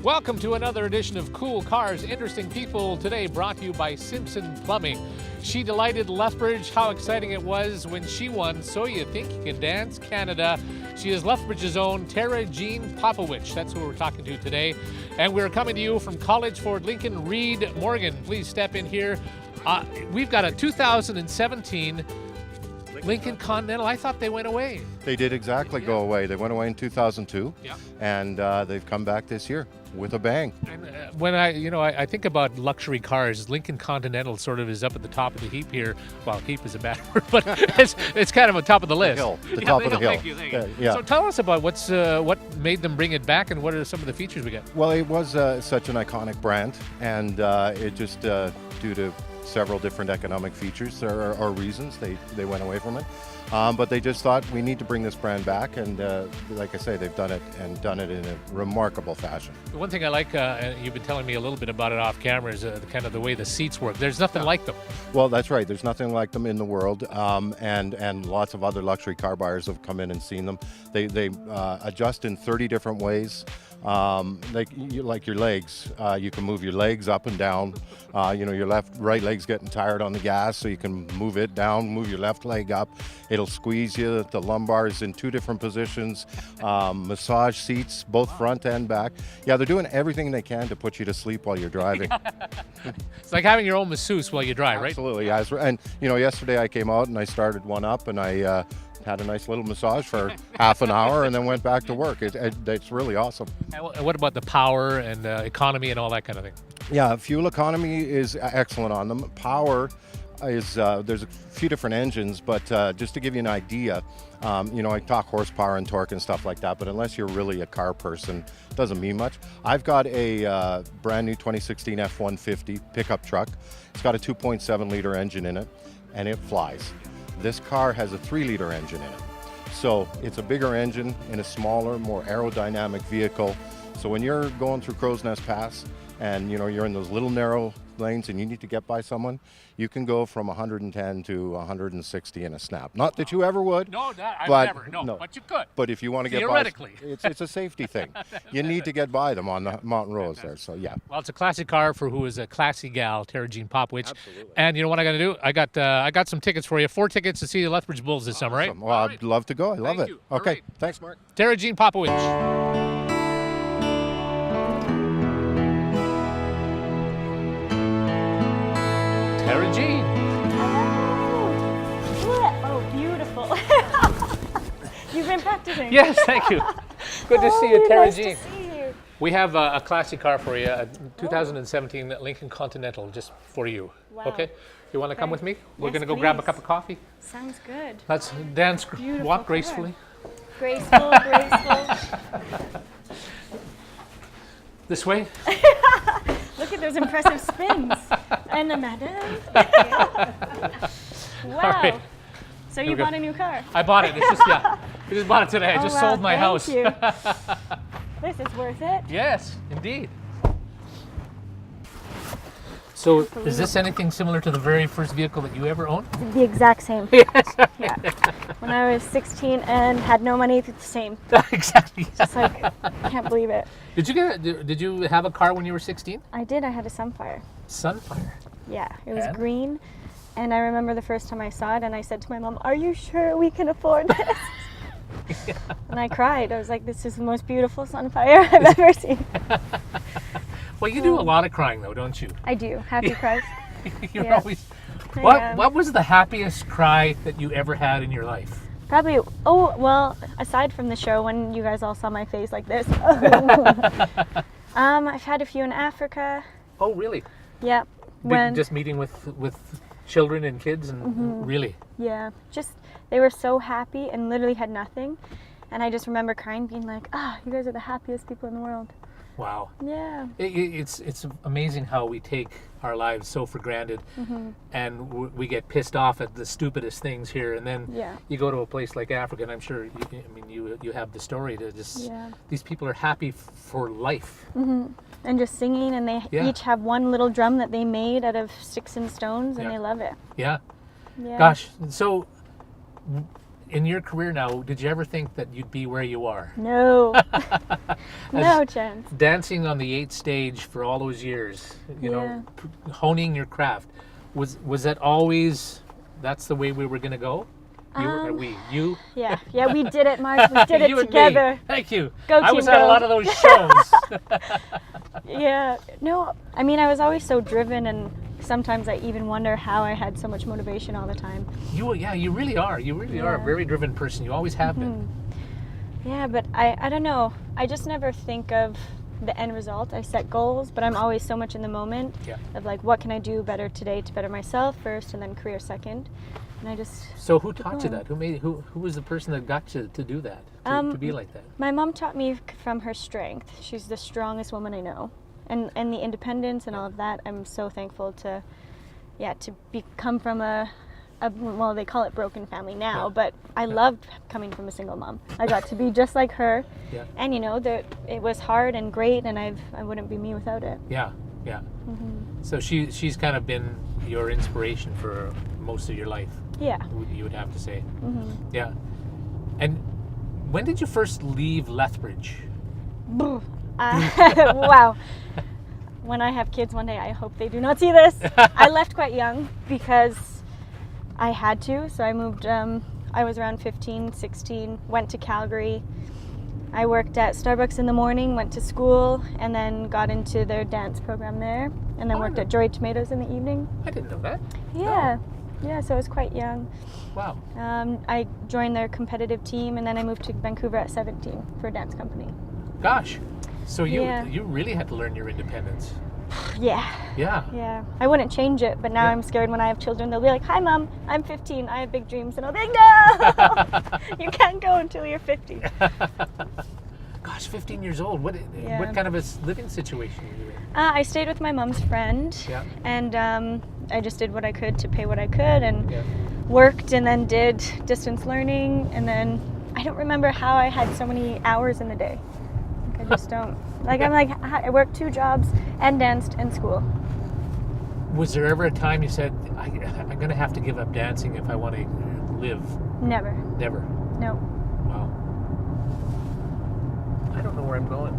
Welcome to another edition of Cool Cars, Interesting People. Today brought to you by Simpson Plumbing. She delighted Lethbridge. How exciting it was when she won So You Think You Can Dance Canada. She is Lethbridge's own Jean Popowich. That's who we're talking to today. And we're coming to you from College Ford Lincoln Reed Morgan. Please step in here. We've got a 2017 Lincoln Continental. I thought they went away. They did exactly go away. They went away in 2002, Yeah. and they've come back this year with a bang. And when I think about luxury cars, Lincoln Continental sort of is up at the top of the heap here. Well, heap is a bad word, but it's kind of on top of the list. The top of the hill. Thank you. Yeah. So tell us about what made them bring it back, and what are some of the features we get? Well, it was such an iconic brand, and it just due to several different economic features or reasons they went away from it. But they just thought we need to bring this brand back, and like I say, they've done it in a remarkable fashion. The one thing I like, and you've been telling me a little bit about it off camera, is kind of the way the seats work. There's nothing like them. Well, that's right. There's nothing like them in the world, and lots of other luxury car buyers have come in and seen them. They adjust in 30 different ways. Like your legs, you can move your legs up and down. Your right leg's getting tired on the gas, so you can move it down, move your left leg up. It'll squeeze you. The lumbar is in two different positions. Massage seats, both front and back. Yeah, they're doing everything they can to put you to sleep while you're driving. It's like having your own masseuse while you drive, right? Absolutely, yeah. And yesterday I came out and I started one up, and I had a nice little massage for half an hour and then went back to work. It's really awesome. And what about the power and economy and all that kind of thing? Yeah, fuel economy is excellent on them. Power is, there's a few different engines, but just to give you an idea, I talk horsepower and torque and stuff like that, but unless you're really a car person, it doesn't mean much. I've got a brand new 2016 F-150 pickup truck. It's got a 2.7 liter engine in it, and it flies. This car has a 3-liter engine in it. So it's a bigger engine in a smaller, more aerodynamic vehicle. So when you're going through Crow's Nest Pass and you're in those little narrow lanes and you need to get by someone, you can go from 110 to 160 in a snap. Not that you ever would. No, I've but, never. No, but you could. But if you want to get by, theoretically, it's a safety thing. You need to get by them on the mountain roads there. So yeah. Well, it's a classic car for who is a classy gal, Jean Popowich. Absolutely. And you know what I got to do? I got some tickets for you. 4 tickets to see the Lethbridge Bulls this summer, right? Well, I'd love to go. I love it. You. Okay. Right. Thanks, Mark. Jean Popowich. Jean. Oh, beautiful. You've been practicing. Yes, thank you. Good to see you, nice Jean. to see you. We have a classic car for you, a 2017 Lincoln Continental, just for you. Wow. Okay? You want to come with me? We're Yes, going to go grab a please. cup of coffee. Sounds good. Let's dance, Beautiful walk car. gracefully. Graceful. This way. Look at those impressive spins. And the madam. Wow. All right. So we you go. bought a new car. I bought it. It's just, we just bought it today. I Oh, just wow, sold my thank house. you. This is worth it. Yes, indeed. So, is this anything similar to the very first vehicle that you ever owned? The exact same. Yes. Yeah. When I was 16 and had no money, it's the same. Exactly. Just like, can't believe it. Did you have a car when you were 16? I did. I had a Sunfire. Sunfire. Yeah, it was And? green. And I remember the first time I saw it and I said to my mom, "Are you sure we can afford this?" Yeah. And I cried. I was like, "This is the most beautiful Sunfire I've ever seen." Well, you do a lot of crying though, don't you? I do. Happy cries. You're Yeah. always. I am. What was the happiest cry that you ever had in your life? Probably, well, aside from the show when you guys all saw my face like this. I've had a few in Africa. Oh, really? Yeah. When, Just meeting with children and kids, and really. yeah, just, they were so happy and literally had nothing. And I just remember crying, being like, you guys are the happiest people in the world. Wow. Yeah. It's amazing how we take our lives so for granted, and we get pissed off at the stupidest things here, and then Yeah. you go to a place like Africa, and I'm sure you have the story to just Yeah. these people are happy for life. And just singing, and they Yeah. each have one little drum that they made out of sticks and stones, and Yeah. they love it. Yeah. Yeah. Gosh. So in your career now, did you ever think that you'd be where you are? No. No chance. Dancing on the 8th stage for all those years, you know, honing your craft. Was that always, that's the way we were going to go? You? Yeah, we did it, Mark. We did it You and together. me. Thank you. Go I team, was at a go. lot of those shows. Yeah. No, I mean, I was always so driven, and sometimes I even wonder how I had so much motivation all the time. You really are. You really are a very driven person. You always have been. Yeah, but I don't know. I just never think of the end result. I set goals, but I'm always so much in the moment of like, what can I do better today to better myself first, and then career second. And I just. So who taught you that? Who was the person that got you to do that? To be like that? My mom taught me from her strength. She's the strongest woman I know. And the independence and all of that, I'm so thankful to come from a well, they call it broken family now, but I loved coming from a single mom. I got to be just like her, and you know, it was hard and great, and I wouldn't be me without it. Yeah. So she's kind of been your inspiration for most of your life. Yeah. You would have to say. Yeah. And when did you first leave Lethbridge? Wow. When I have kids one day, I hope they do not see this. I left quite young because I had to. So I moved, I was around 15, 16, went to Calgary. I worked at Starbucks in the morning, went to school, and then got into their dance program there. And then worked at Joy Tomatoes in the evening. I didn't know that. Yeah. No. Yeah, so I was quite young. Wow. I joined their competitive team, and then I moved to Vancouver at 17 for a dance company. Gosh. So you really had to learn your independence. Yeah. Yeah. I wouldn't change it, but now I'm scared when I have children. They'll be like, "Hi, Mom, I'm 15. I have big dreams." And I'll be like, "No, you can't go until you're 50. Gosh, 15 years old. What kind of a living situation were you in? I stayed with my mom's friend, and I just did what I could to pay what I could, and worked, and then did distance learning, and then I don't remember how I had so many hours in the day. I just don't. I worked 2 jobs and danced and school. Was there ever a time you said, I'm going to have to give up dancing if I want to live? Never. Never? No. Wow. I don't know where I'm going.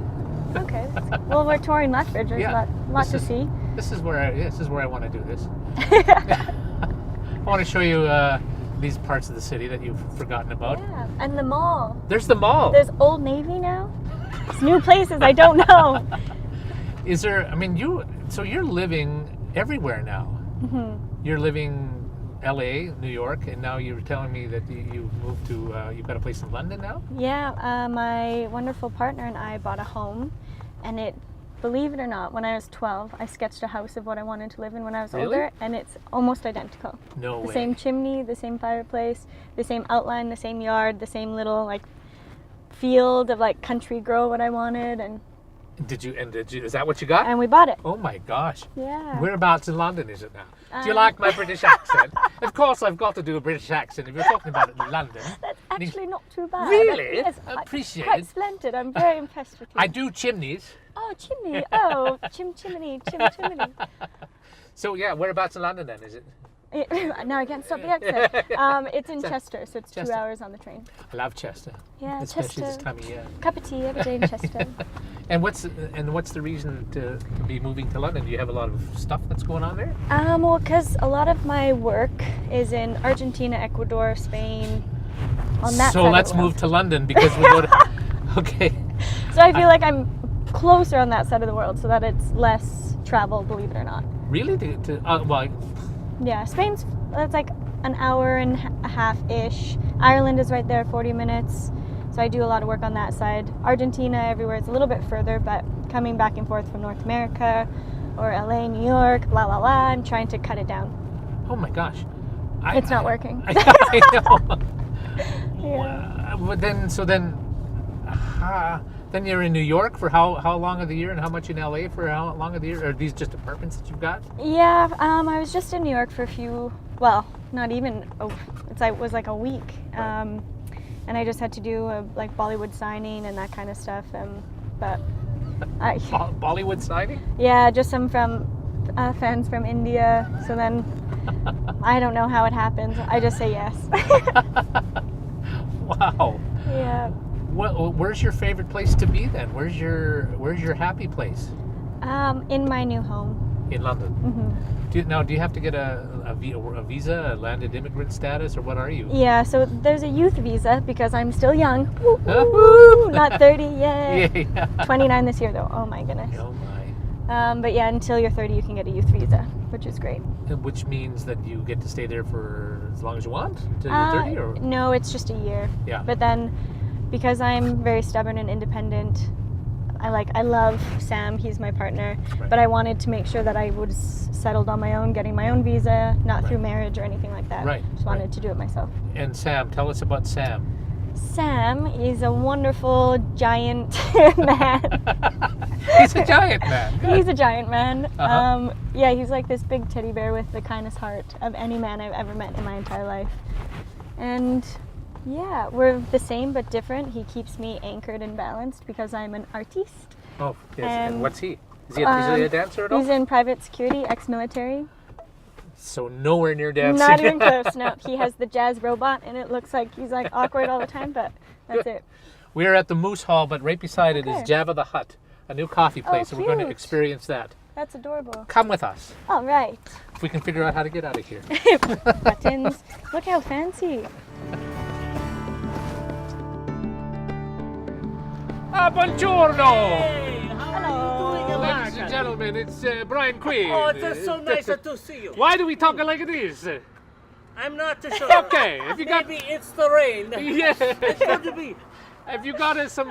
Okay. Well, we're touring Lethbridge. There's a lot to see. This is where I want to do this. I want to show you these parts of the city that you've forgotten about. Yeah, and the mall. There's the mall. There's Old Navy now. There's new places I don't know. Is there? I mean, so you're living everywhere now. You're living L.A., New York, and now you're telling me that you moved to. You've got a place in London now. Yeah, my wonderful partner and I bought a home, and it. Believe it or not, when I was 12, I sketched a house of what I wanted to live in when I was older, and it's almost identical. No way. The same chimney, the same fireplace, the same outline, the same yard, the same little field of country grow what I wanted, and. Did you? Is that what you got? And we bought it. Oh my gosh. Yeah. Whereabouts in London is it now? Do you like my British accent? Of course, I've got to do a British accent if you're talking about it in London. That's actually not too bad. Really? Yes, I appreciate quite it. splendid. I'm very impressed with you. I do chimneys. Oh, chimney. Oh, chimney. So yeah, whereabouts in London then is it? No, I can't stop the accent. It's in Chester, so it's Chester. 2 hours on the train. I love Chester. Yeah, especially Chester. this time of year. Cup of tea every day in Chester. And what's the reason to be moving to London? Do you have a lot of stuff that's going on there? Well, because a lot of my work is in Argentina, Ecuador, Spain, on that So side let's of the world. move to London because we go to. Okay. So I feel like I'm closer on that side of the world, so that it's less travel, believe it or not. Really? Well. Yeah, Spain's that's like an hour and a half-ish. Ireland is right there, 40 minutes. So I do a lot of work on that side. Argentina, everywhere, it's a little bit further, but coming back and forth from North America or LA, New York, blah, blah, blah, I'm trying to cut it down. Oh my gosh. It's not working. I know. Yeah. But then you're in New York for how long of the year, and how much in LA for how long of the year? Are these just apartments that you've got? Yeah, I was just in New York for not even, it was like a week. Right. And I just had to do a Bollywood signing and that kind of stuff. But Bollywood signing? Yeah, just some from fans from India. So then I don't know how it happens. I just say yes. Wow. Yeah. Where's your favorite place to be then? Where's your happy place? In my new home. In London. Hmm. Do you have to get a visa, a landed immigrant status, or what are you? Yeah, so there's a youth visa because I'm still young. Huh? Woo, not 30 yet. Yeah. 29 this year though. Oh my goodness. Oh my. But yeah, until you're 30, you can get a youth visa, which is great. Which means that you get to stay there for as long as you want, till you're 30, or? No, it's just a year. Yeah. But then, because I'm very stubborn and independent, I love Sam. He's my partner. Right. But I wanted to make sure that I was settled on my own, getting my own visa, not through marriage or anything like that. Right, Just wanted to do it myself. And Sam, tell us about Sam. Sam is a wonderful giant man. He's a giant man. Good. He's a giant man. Uh-huh. Yeah, he's like this big teddy bear with the kindest heart of any man I've ever met in my entire life. And yeah, we're the same but different. He keeps me anchored and balanced because I'm an artiste. Oh, yes. And And, what's he? Is he a dancer at all? He's in private security, ex-military. So nowhere near dancing. Not even close. No, he has the jazz robot, and it looks like he's like awkward all the time, but that's it. We're at the Moose Hall, but right beside it is Okay. Java the Hut, a new coffee place, and we're going to cute. experience that. That's adorable. Come with us. All right. If we can figure out how to get out of here. Buttons. Look how fancy. Buongiorno! Hello. Ladies and gentlemen, it's Brian Quinn. Oh, it's so nice to see you. Why do we talk like this? I'm not too sure. Okay, have you got... Maybe it's the rain. Yeah. It could be. Have you got some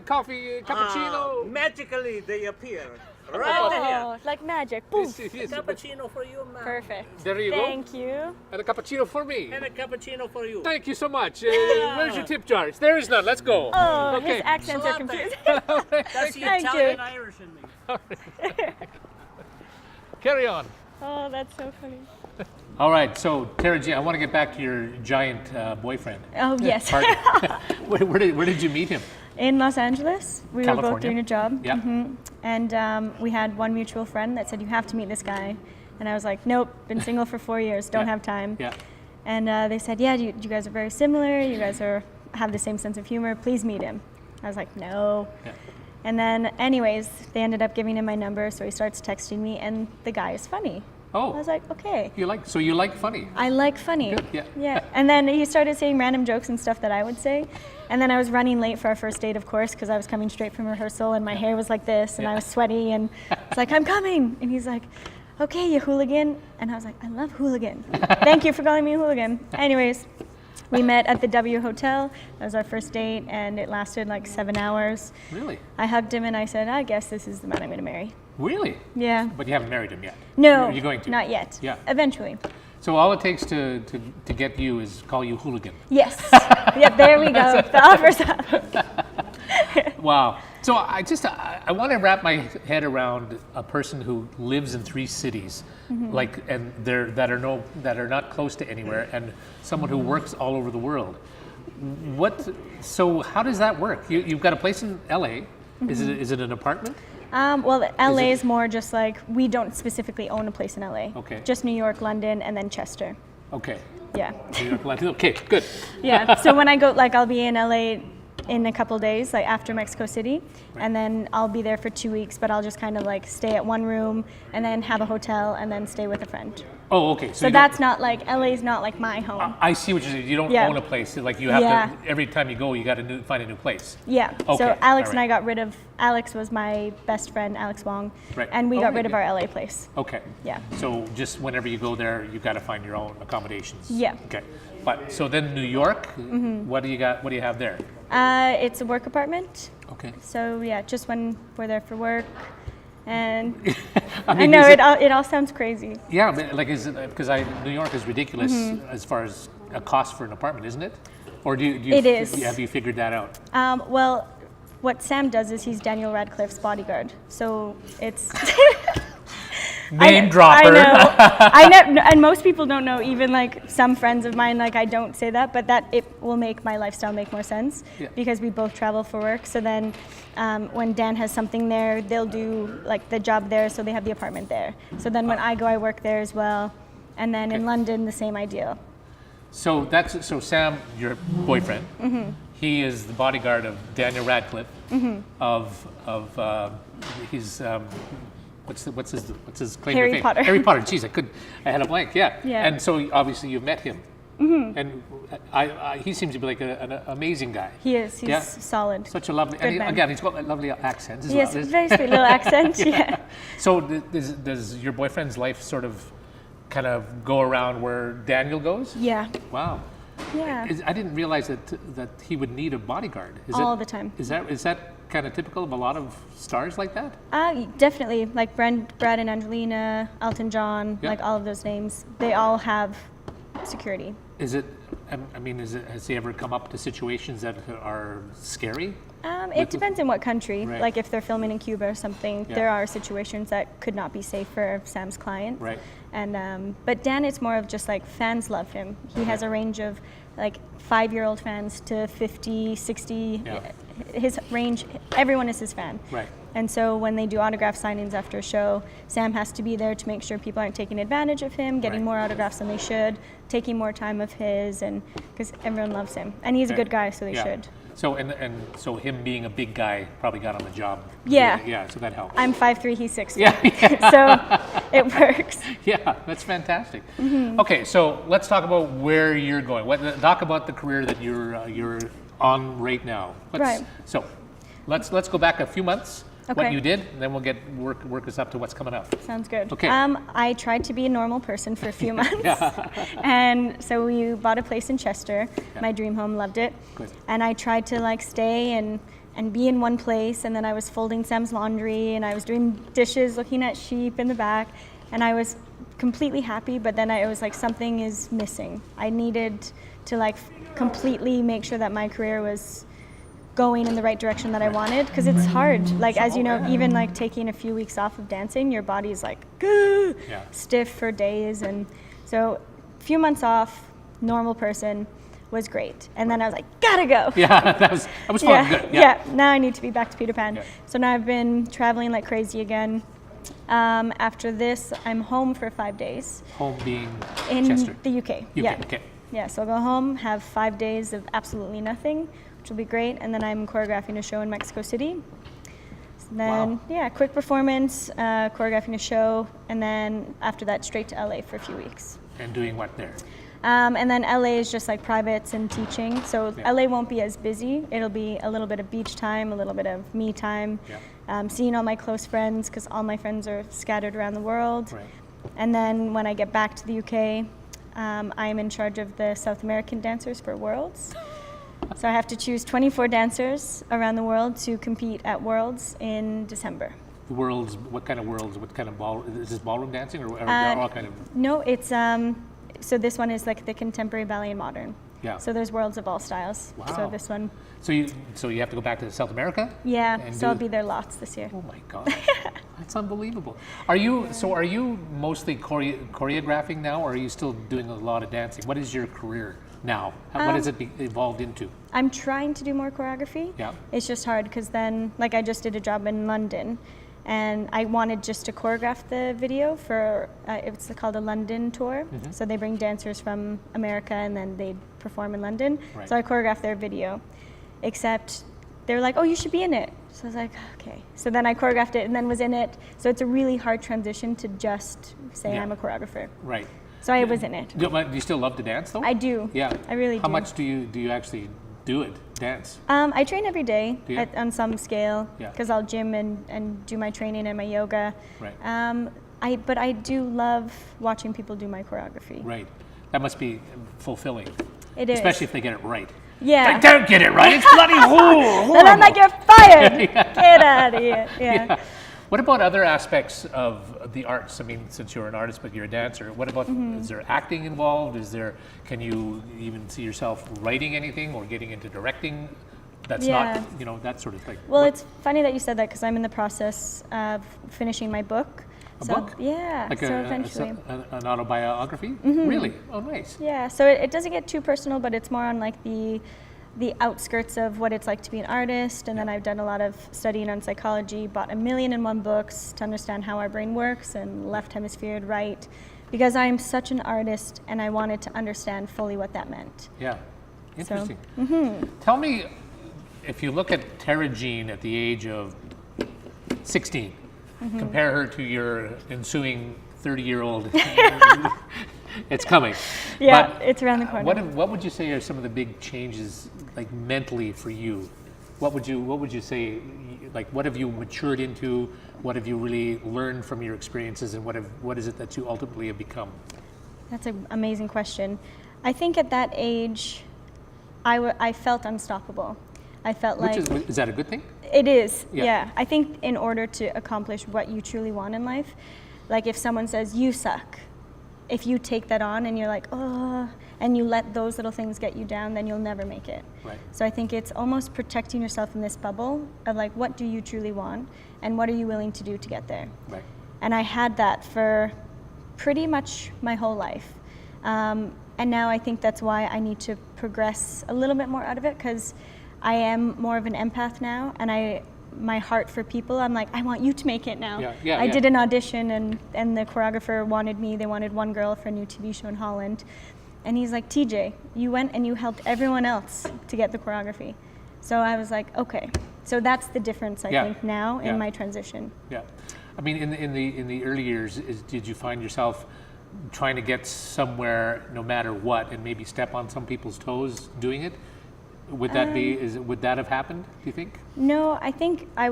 coffee, cappuccino? Magically, they appear right Oh, like magic. Poof. Yes, yes. here. Cappuccino for you, ma'am. Perfect. There you go. Thank you. And a cappuccino for me. And a cappuccino for you. Thank you so much. Where's your tip jars? There is none. Let's go. Oh, Okay. his accents are Salate. confusing. That's the Thank Italian you. Irish in me. Carry on. Oh, that's so funny. All right, so Tara G, I want to get back to your giant boyfriend. Oh, yes. Partner. where did you meet him? In Los Angeles, we were California? both doing a job. Yeah. And we had one mutual friend that said, you have to meet this guy. And I was like, nope, been single for 4 years, don't Yeah. have time. Yeah. And they said, yeah, you guys are very similar. You guys have the same sense of humor. Please meet him. I was like, no. Yeah. And then, anyways, they ended up giving him my number, so he starts texting me, and the guy is funny. I Oh, was like, okay. you like funny. I like funny. Good, yeah. Yeah. And then he started saying random jokes and stuff that I would say. And then I was running late for our first date, of course, because I was coming straight from rehearsal and my hair was like this and I was sweaty and it's like, I'm coming. And he's like, okay, you hooligan. And I was like, I love hooligan. Thank you for calling me a hooligan. Anyways, we met at the W Hotel. That was our first date and it lasted like 7 hours. Really? I hugged him and I said, I guess this is the man I'm going to marry. Really? Yeah. But you haven't married him yet. No, Are you going to? not yet. Yeah. Eventually. So all it takes to get you is call you hooligan. Yes. Yep, there we go. The offer's up. Wow. So I want to wrap my head around a person who lives in 3 cities, like, and that are not close to anywhere, and someone who works all over the world. So how does that work? You've got a place in LA. Is it an apartment? Well, LA is more just like, we don't specifically own a place in LA. Okay. Just New York, London, and then Chester. Okay. Yeah. New York, London. Okay, good. Yeah. So when I go, like, I'll be in LA in a couple days, like after Mexico City, Right. and then I'll be there for 2 weeks, but I'll just kind of like stay at one room and then have a hotel and then stay with a friend. Oh, okay. So you that's not like, LA's not like my home. don't, I see what you're saying. You don't Yeah. own a place. Like you have Yeah. to, every time you go, you got to find a new place. Yeah. Okay, So Alex and all I right. got rid of, Alex was my best friend, Alex Wong, Right. and we got Okay, rid of good. our LA place. Okay. Yeah. So just whenever you go there, you got to find your own accommodations. Yeah. Okay. But so then New York, what do you got? What do you have there? It's a work apartment. Okay. So yeah, just when we're there for work, and I mean, know is it all sounds crazy. Yeah, but like is it because New York is ridiculous as far as a cost for an apartment, isn't it? Or do you It is. have you figured that out? Well, what Sam does is he's Daniel Radcliffe's bodyguard. So it's Name dropper. I know. And most people don't know. Even like some friends of mine, like I don't say that, but that it will make my lifestyle make more sense Yeah. because we both travel for work. So then, when Dan has something there, they'll do like the job there, so they have the apartment there. So then when I go, I work there as well, and then in Okay. London, the same idea. So so Sam, your boyfriend, he is the bodyguard of Daniel Radcliffe, of he's what's his claim Harry to fame? Potter. Harry Potter. Jeez, I had a blank. Yeah. Yeah. And so obviously you've met him, and he seems to be like an amazing guy. He is. He's Yeah. solid. Such a lovely, Good and man. again, he's got lovely accents as Yes, well. very sweet little accent. Yeah. So does your boyfriend's life sort of kind of go around where Daniel goes? Yeah. Wow. Yeah. I didn't realize that he would need a bodyguard. All the time. Is that kind of typical of a lot of stars like that? Definitely. Like Brad and Angelina, Elton John, Yeah. like all of those names, they all have security. Is it? I mean, has he ever come up to situations that are scary? It depends in what country. Right. Like if they're filming in Cuba or something, Yeah. there are situations that could not be safe for Sam's client. Right. And but Dan, it's more of just like fans love him. He has a range of like 5-year-old fans to 50, 60. Yeah. His range, everyone is his fan. Right. And so when they do autograph signings after a show, Sam has to be there to make sure people aren't taking advantage of him, getting Right. more autographs than they should, taking more time of his, and because everyone loves him. And he's a Okay. good guy, so they Yeah. should. So and so him being a big guy probably got on the job. Yeah. Yeah. So that helps. I'm 5'3", he's 6'. Yeah. So it works. Yeah, that's fantastic. Mm-hmm. Okay, so let's talk about where you're going. Talk about the career that you're on right now. Right. So let's go back a few months. What Okay. you did, and then we'll get work us up to what's coming up. Sounds good. Okay. I tried to be a normal person for a few months. And so we bought a place in Chester, my dream home, loved it. Good. And I tried to like stay and be in one place, and then I was folding Sam's laundry and I was doing dishes, looking at sheep in the back, and I was completely happy, but then I was like, something is missing. I needed to like completely make sure that my career was going in the right direction that I wanted, because it's hard. Like, as you know, even like taking a few weeks off of dancing, your body's like stiff for days. And so a few months off, normal person, was great. And then I was like, gotta go. Yeah, that was fun. Good. Yeah. Now I need to be back to Peter Pan. Yeah. So now I've been traveling like crazy again. After this, I'm home for 5 days Home being in Chester. the UK. UK. Yeah. Okay. Yeah, so I'll go home, have 5 days of absolutely nothing, which will be great, and then I'm choreographing a show in Mexico City. So then, Wow. yeah, quick performance, choreographing a show, and then after that, straight to LA for a few weeks. And doing what there? And then LA is just like privates and teaching, so Yeah. LA won't be as busy. It'll be a little bit of beach time, a little bit of me time, seeing all my close friends, because all my friends are scattered around the world. Right. And then when I get back to the UK, I am in charge of the South American dancers for Worlds. So I have to choose 24 dancers around the world to compete at Worlds in December. The worlds. What kind of worlds? What kind of ball? Is this ballroom dancing or all kind of? No, it's so this one is like the contemporary ballet and modern. Yeah. So there's Worlds of all styles. Wow. So this one, So you have to go back to South America? yeah. And So I'll do- be there lots this year. Oh my God, that's unbelievable. Are you mostly choreographing now, or are you still doing a lot of dancing? What is your career now? What has it evolved into? I'm trying to do more choreography. Yeah. It's just hard because then, like, I just did a job in London, and I wanted just to choreograph the video for it's called a London tour. Mm-hmm. So they bring dancers from America and then they perform in London. Right. So I choreographed their video, except they were like, "Oh, you should be in it." So I was like, "Okay." So then I choreographed it and then was in it. So it's a really hard transition to just say Yeah. I'm a choreographer. Right. So I was in it. Do you still love to dance though? I do. Yeah. I really How do. much do you actually do it? Dance? I train every day Do you? on some scale Yeah. because I'll gym and do my training and my yoga. Right. But I do love watching people do my choreography. Right. That must be fulfilling. It is. Especially if they get it right. Yeah. They don't get it right. It's bloody horrible. And I'm like, you're fired. Get out of here. Yeah. What about other aspects of the arts? I mean, since you're an artist but you're a dancer, what about is there acting involved? Can you even see yourself writing anything or getting into directing? That's Yeah. not, that sort of thing. Well, it's funny that you said that because I'm in the process of finishing my book. A So, book? Yeah. Like so eventually. an autobiography? Really? Oh, nice. Yeah, so it doesn't get too personal, but it's more on like the outskirts of what it's like to be an artist. And then I've done a lot of studying on psychology, bought 1,000,001 books to understand how our brain works and left hemisphere, right. because I am such an artist and I wanted to understand fully what that meant. Yeah, interesting. Mm-hmm. Tell me, if you look at Tara Jean at the age of 16, compare her to your ensuing 30-year-old. It's coming. Yeah, But it's around the corner. what would you say are some of the big changes, like mentally for you? What would you say, like what have you matured into? What have you really learned from your experiences, and what is it that you ultimately have become? That's an amazing question. I think at that age, I felt unstoppable. I felt like Is that a good thing? it is. Yeah. Yeah. I think in order to accomplish what you truly want in life, like if someone says you suck, if you take that on and you're like, oh, and you let those little things get you down, then you'll never make it. Right. So I think it's almost protecting yourself in this bubble of like, what do you truly want and what are you willing to do to get there? Right. And I had that for pretty much my whole life. And now I think that's why I need to progress a little bit more out of it, because I am more of an empath now, and my heart for people, I'm like, I want you to make it now. I did an audition and the choreographer wanted me, they wanted one girl for a new TV show in Holland. And he's like, TJ, you went and you helped everyone else to get the choreography. So I was like, okay. So that's the difference I think now in my transition. Yeah. I mean, in the early years, did you find yourself trying to get somewhere no matter what and maybe step on some people's toes doing it? Would that would that have happened, do you think? No, I think I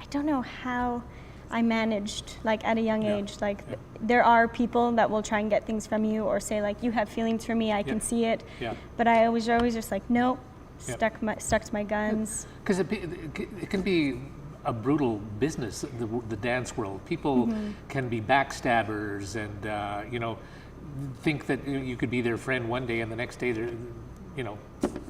don't know how I managed, like at a young age, like there are people that will try and get things from you or say like, you have feelings for me, I can see it. Yeah. But I was always just like, nope, stuck to my guns. Because it can be a brutal business, the dance world. People can be backstabbers and, think that you could be their friend one day and the next day they're,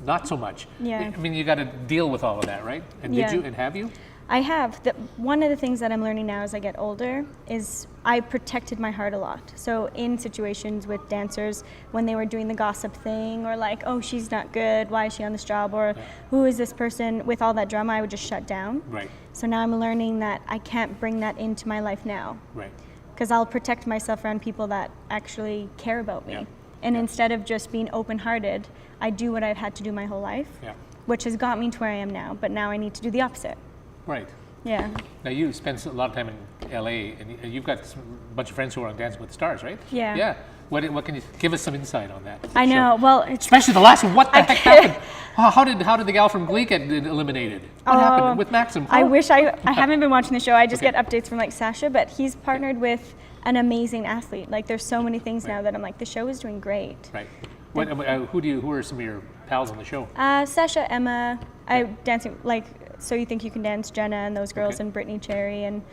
not so much. Yeah. I mean, you got to deal with all of that, right? And did you, and have you? I have. One of the things that I'm learning now as I get older is I protected my heart a lot. So in situations with dancers, when they were doing the gossip thing or like, oh, she's not good, why is she on this job? Or who is this person? With all that drama, I would just shut down. Right. So now I'm learning that I can't bring that into my life now. Right. Because I'll protect myself around people that actually care about me. Yeah. And instead of just being open-hearted, I do what I've had to do my whole life, which has got me to where I am now. But now I need to do the opposite. Right. Yeah. Now you spend a lot of time in LA, and you've got a bunch of friends who are on Dancing with the Stars, right? Yeah. Yeah. What can you give us some insight on that? I know. Well, especially the last one. What the heck happened? How did the gal from Glee get eliminated? What happened with Maxim? I wish I haven't been watching the show. I just get updates from like Sasha, but he's partnered with an amazing athlete. Like there's so many things now that I'm like, the show is doing great. Right. Who are some of your pals on the show? Sasha, Emma, dancing like So You Think You Can Dance, Jenna and those girls, and Brittany Cherry and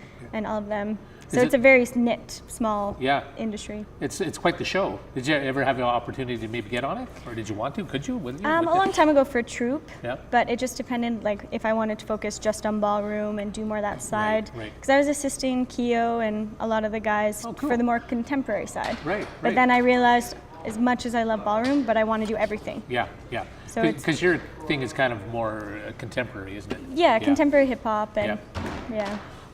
all of them. So it's a very knit, small industry. It's quite the show. Did you ever have an opportunity to maybe get on it, or did you want to? Could you? A long time ago for a troupe, but it just depended. Like if I wanted to focus just on ballroom and do more of that side, because I was assisting Keo and a lot of the guys for the more contemporary side. Right. But then I realized, as much as I love ballroom, but I want to do everything. Yeah. So because your thing is kind of more contemporary, isn't it? Yeah, contemporary hip hop and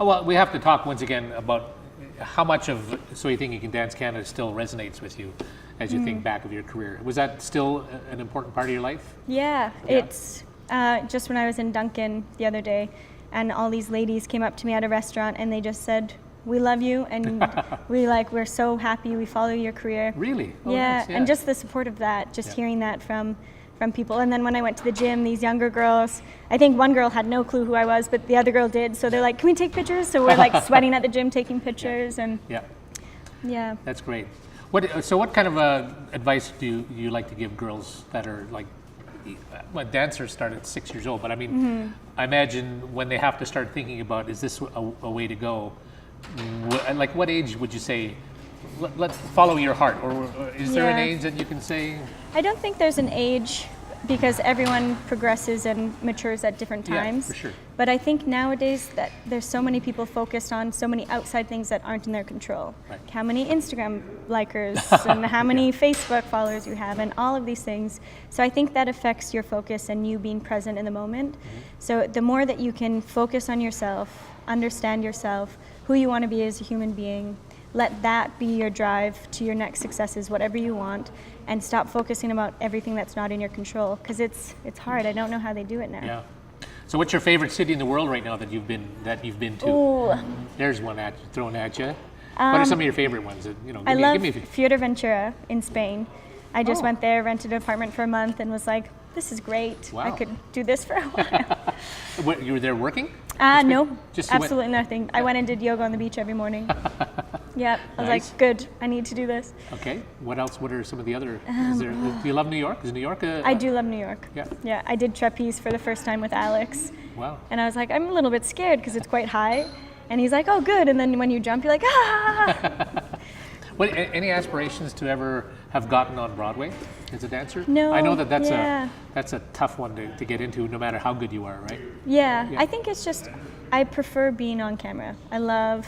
Oh, well, we have to talk once again about how much of So You Think You Can Dance Canada still resonates with you as you think back of your career. Was that still an important part of your life? Yeah. It's just when I was in Duncan the other day, and all these ladies came up to me at a restaurant and they just said, we love you, and we're so happy we follow your career. Really? Oh, yeah, nice, and just the support of that, just hearing that from people. And then when I went to the gym, these younger girls, I think one girl had no clue who I was, but the other girl did. So they're like, can we take pictures? So we're like sweating at the gym, taking pictures. And yeah. That's great. What kind of advice do you like to give girls that are like, dancers start at 6 years old, but I mean, I imagine when they have to start thinking about, is this a way to go? Like what age would you say, let's follow your heart, or is there an age that you can say? I don't think there's an age, because everyone progresses and matures at different times. Yeah, for sure. But I think nowadays that there's so many people focused on so many outside things that aren't in their control. Right. How many Instagram likers and how many Facebook followers you have and all of these things. So I think that affects your focus and you being present in the moment. So the more that you can focus on yourself, understand yourself, who you want to be as a human being, let that be your drive to your next successes, whatever you want, and stop focusing about everything that's not in your control, because it's hard. I don't know how they do it now. Yeah. So what's your favorite city in the world right now that you've been to? Ooh. There's one thrown at you. What are some of your favorite ones? I love Fuerteventura in Spain. I just went there, rented an apartment for a month, and was like, this is great. Wow. I could do this for a while. What, you were there working? No, Just you absolutely nothing. I went and did yoga on the beach every morning. Yeah, I was like, good, I need to do this. Okay. What else? What are some of the other? Do you love New York? Is New York I do love New York. Yeah. Yeah, I did trapeze for the first time with Alex. Wow. And I was like, I'm a little bit scared because it's quite high. And he's like, oh, good. And then when you jump, you're like, ah. Any aspirations to ever have gotten on Broadway as a dancer? No. I know that's a tough one to get into, no matter how good you are, right? Yeah, I think it's just, I prefer being on camera. I love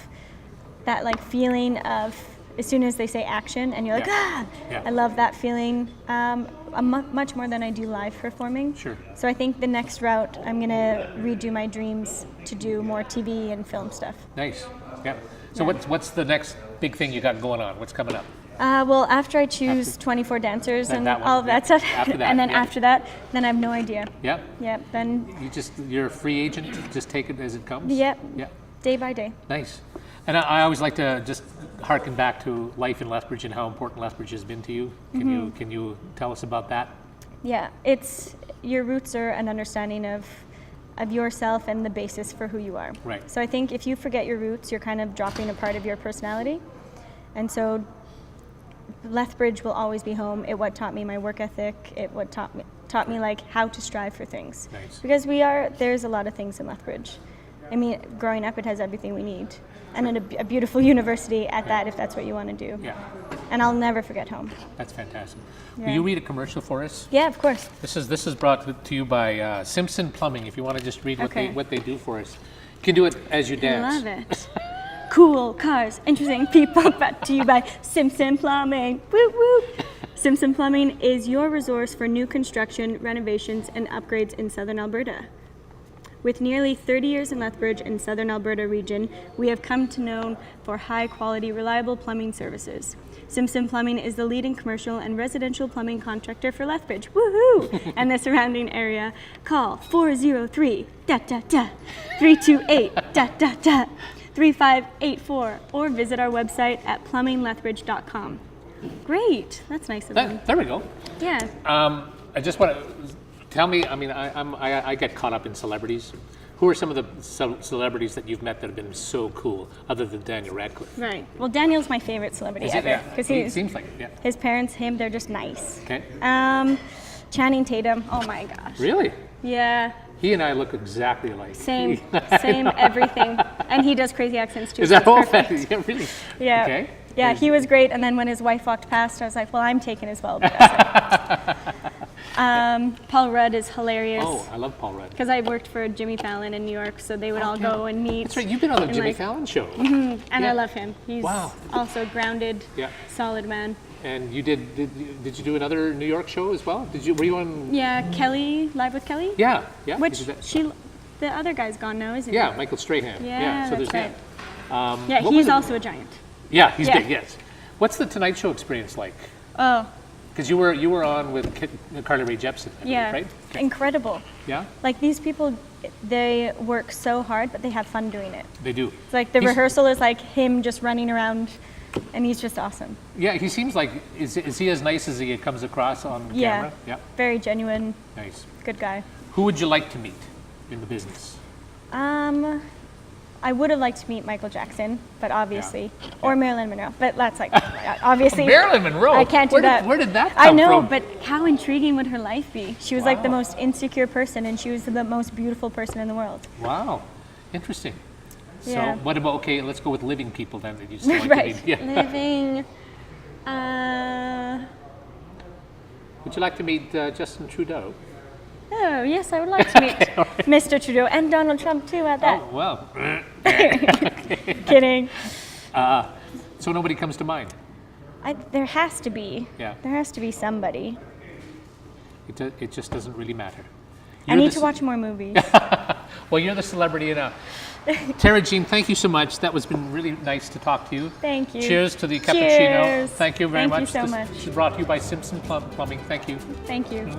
that like feeling of as soon as they say action and you're like, ah. Yeah. I love that feeling much more than I do live performing. Sure. So I think the next route, I'm going to redo my dreams to do more TV and film stuff. Nice. Yeah. So what's the next big thing you got going on? What's coming up? Well, after I choose 24 dancers Then and that one, all of that stuff, After that, and then yeah. after that, then I have no idea. Yeah. Yeah, then You're a free agent. Just take it as it comes. Yep. Yeah. day by day. Nice. And I always like to just harken back to life in Lethbridge and how important Lethbridge has been to you. Can you tell us about that? Yeah, it's your roots are an understanding of yourself and the basis for who you are. Right. So I think if you forget your roots, you're kind of dropping a part of your personality. And so Lethbridge will always be home. It what taught me my work ethic. It what taught me like how to strive for things. Nice. Because there's a lot of things in Lethbridge. I mean, growing up, it has everything we need. And then a beautiful university at that, if that's what you want to do. Yeah. And I'll never forget home. That's fantastic. Yeah. Will you read a commercial for us? Yeah, of course. This is brought to you by Simpson Plumbing. If you want to just read Okay. what they do for us, you can do it as you I dance. love it. Cool cars, interesting people, brought to you by Simpson Plumbing. Whoop whoop. Simpson Plumbing is your resource for new construction, renovations, and upgrades in southern Alberta. With nearly 30 years in Lethbridge and southern Alberta region, we have come to know for high quality, reliable plumbing services. Simpson Plumbing is the leading commercial and residential plumbing contractor for Lethbridge, woohoo, and the surrounding area. Call 403-328-3584 or visit our website at plumbinglethbridge.com. Great, that's nice of them. There we go. Yeah. I just want to tell me. I mean, I get caught up in celebrities. Who are some of the celebrities that you've met that have been so cool, other than Daniel Radcliffe? Right. Well, Daniel's my favorite celebrity Is it? ever. Yeah. Because He seems like it. Yeah. his parents, they're just nice. Okay. Channing Tatum, oh my gosh. Really? Yeah, He and I look exactly alike. same everything. And he does crazy accents too. Is so that it's all? perfect. Yeah, really? Yeah. Okay. Yeah, he was great. And then when his wife walked past, I was like, well, I'm taken as well. Paul Rudd is hilarious. Oh, I love Paul Rudd. Because I worked for Jimmy Fallon in New York, so they would all go and meet. That's right. You've been on the and, Jimmy like, Fallon show. And Yeah. I love him. He's Wow. also grounded, Yeah. solid man. And you did you do another New York show as well? Were you on? Yeah, Kelly, Live with Kelly. Yeah. Yeah. you Which did that. the other guy's gone now, isn't Yeah, he? Michael Strahan. Yeah, So that's there's right. that. Yeah, what he's was it? also a giant. Yeah, he's Yeah. big. Yes. What's the Tonight Show experience like? Oh, Because you were on with Carly Rae Jepsen, I believe, yeah, right? Okay. incredible. Yeah, Like these people, they work so hard, but they have fun doing it. they do. It's like the He's- rehearsal is like him just running around, and he's just awesome. Yeah, he seems like is he as nice as he comes across on camera? Yeah. Very genuine, Nice. good guy. Who would you like to meet in the business? I would have liked to meet Michael Jackson, but obviously, Yeah. or Marilyn Monroe, but that's like, obviously. Marilyn Monroe? I can't do Where did- that. where did that I come know, from? but how intriguing would her life be? She was like the Wow. most insecure person, and she was the most beautiful person in the world. Wow, interesting. So Yeah. what about let's go with living people then that you still like Right. to meet. Yeah. Living. Would you like to meet Justin Trudeau? Oh, yes, I would like to meet Mr. Trudeau and Donald Trump too at that. Oh well. Kidding. So nobody comes to mind. There has to be. Yeah. There has to be somebody. It just doesn't really matter. I need to watch more movies. Well, you're the celebrity now. Tara Jean, thank you so much. That was been really nice to talk to you. Thank you. Cheers to the cappuccino. Cheers. Thank you very Thank much. you so This much. is brought to you by Simpson Plumbing. Thank you. Thank you.